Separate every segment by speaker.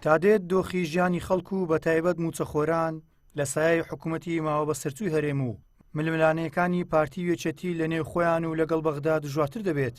Speaker 1: تا دێت دۆخی ژیانی خەڵکو و بە تایبەت موچەخۆران لە سایەی حکوومەتی ماوە بە سەرچووی هەرێم و ململانەکانی پارتی وێچەتی لە نێو خۆیان و لەگەڵ بەغدا دژوارتر دەبێت.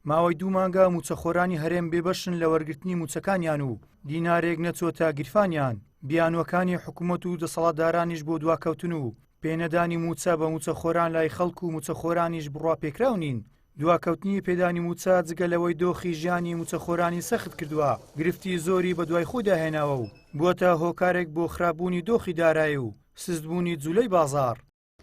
Speaker 1: ماوەی 2 مانگە موچەخۆرانی هەرێم بێبەشن لە وەرگرتنی موچەکانیان و دینارێک نەچۆتە گیرفانیان. بیانوەکانی حکوومەت و دەسەڵاتدارانیش بۆ دواکەوتن و پێنەدانی موچە بە موچەخۆران لای خەڵکو و موچەخۆرانیش بڕواپێکراو نین. دواکەوتنی پێدانی موچە جگەلەوەی دۆخی ژیانی موچەخۆرانی سەخت کردووە، گرفتی زۆری بە دوای خۆی داهێناوە و بووەتە هۆکارێک بۆ خراپبوونی دۆخی دارایی و سستبوونی جوولەی بازاڕ.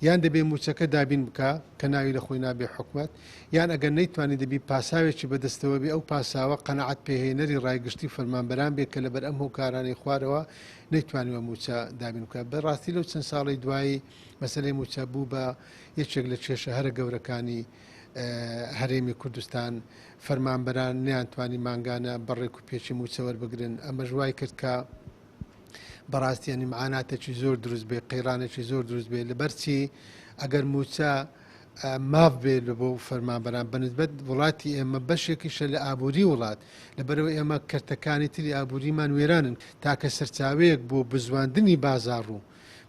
Speaker 2: یان دەبێ موچەکە دابین بکە کە ناوی لە خۆی نابێ حکومەت، یان ئەگەر نەیتوانی دەبی پاساوێکی بەدەستەوە بێ، ئەو پاساوە قەنەعەت پێهێنەری ڕایگشتی فەرمانبەران بێت کە لەبەر ئەم هۆکارانەی خوارەوە نەیتوانیوە موچە دابین بکە. بەڕاستی لەو چەند ساڵی دوایی مەسەلەی موچە بوو بە یەکێک لە کێشە هەرە گەورەکانی هەرێمی کوردستان. فەرمانبەران نەیانتوانی ماگانە بەڕێک و پێچی موچە وەربگرن. ئەمە ژوای کرد کە بەڕاستیانی معاناتێکی زۆر دروست بێ، قەیرانێکی زۆر دروست بێ. لەبەرچی ئەگەر موچە ماف بێ لە بۆ فەرمانبەران بەنسبەت وڵاتی ئێمە بەشێکیشە لە ئابووری وڵات، لەبەرەوە ئێمە کەرتەکانی تری ئابووریمان وێرانن تاکە سەرچاوەیەک بۆ بزواندنی بازاڕ و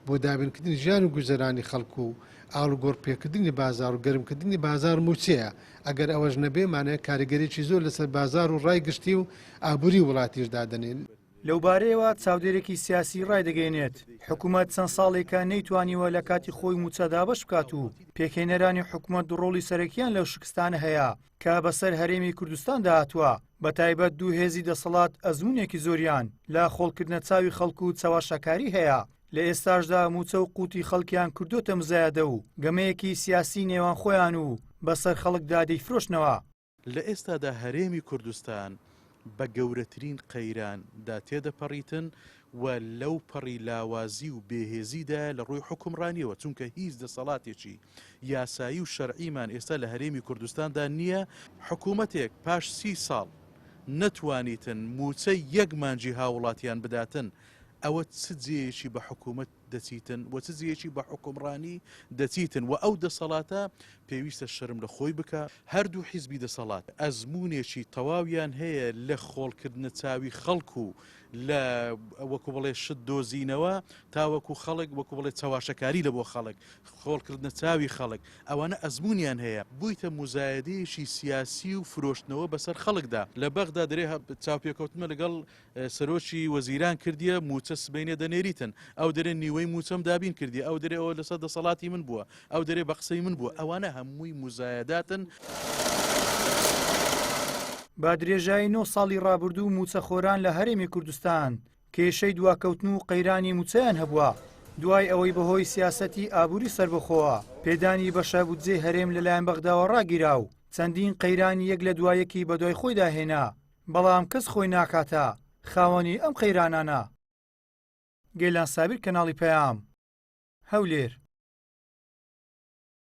Speaker 2: بۆ دابینکردنی ژیان و گوزەرانی خەڵکو و ئاڵ و گۆڕپێکردنی بازار و گەرمکردنی بازار موچەیە. ئەگەر ئەوەش نەبێ مانەیە کاریگەرێکی زۆر لەسەر بازار و ڕایگشتی و ئابووری وڵاتیش دادەنێن.
Speaker 1: لەو بارەیەوە چاودێرێکی سیاسی ڕایدەگەێنێت. حکوومەت چەند ساڵێکە نەیتوانیوە لە کاتی خۆی موچە دابەش بکات و پێکهێنەرانی حکوومەت ڕۆڵی سەرەکیان لەو شکستانە هەیە کە بەسەر هەرێمی کوردستان داهاتووە. بە تایبەت دوو هێزی دەسەڵات ئەزموونێکی زۆریان لە خۆڵکردنە چاوی خەڵکو و چاواشەکاری هەیە. لە ئێستاشدا موچە و قوتی خەڵکیان کردوتە مزایەدە و گەمەیەکی سیاسی نێوان خۆیان و بەسەر خەڵکدا دەیفرۆشنەوە.
Speaker 3: لە ئێستادا هەرێمی کوردستان بە گەورەترین قەیراندا تێدەپەڕیتن و لەو پەڕی لاوازی و بێهێزیدا لە ڕووی حکومڕانیەوە، چونکە هیچ دەسەڵاتێکی یاسایی و شەرعیمان ئێستا لە هەرێمی کوردستاندا نییە. حکوومەتێک پاش 30 ساڵ نەتوانیتن موچە یەک مانجی هاوڵاتیان بداتن، ئەوە چ جێیەکی بە حکوومەت دەچیتن و چ جێیەکی بە حکومڕانی دەچیتن و ئەو دەسەڵاتە پێویستە شەرم لە خۆی بکە. هەردوو حیزبی دەسەڵات ئەزموونێکی تەواویان هەیە لە خۆڵکردنە چاوی خەڵکو و لە وەکو بڵێ شت دۆزینەوە تا وەکو خەڵک وەکو بڵێ چاواشەکاری لە بۆ خەڵک، خۆڵکردنە چاوی خەڵک، ئەوانە ئەزمونیان هەیە. بوویتە مزایەدەیەکی سیاسی و فرۆشتنەوە بەسەر خەڵکدا. لە بەغدا دەرێ چاوپێکەوتمە لەگەڵ سەرۆکی وەزیران کردیە موچە سبەینێ دەنێریتن، ئەو دەرێ نیوەی موچەم دابین کردی، ئەو دەرێ ئەوە لەسەر دەسەڵاتی من بووە، ئەو دەرێ بە قسەی من بووە. ئەوانە هەمووی مزایەداتن.
Speaker 1: با درێژایی 9 ساڵی ڕابردوو موچەخۆران لە هەرێمی کوردستان کێشەی دواکەوتن و قەیرانی موچەیان هەبووە. دوای ئەوەی بەهۆی سیاسەتی ئابووری سەربەخۆوە پێدانی بەشە بودجێ هەرێم لەلایەن بەغداوە ڕاگیرا و چەندین قەیرانی یەک لە دوایەکی بەدوای خۆی داهێنا، بەڵام کەس خۆی ناکاتە خاوەنی ئەم قەیرانانە. گەیلان سابیر، کەناڵی پەیام، هەولێر.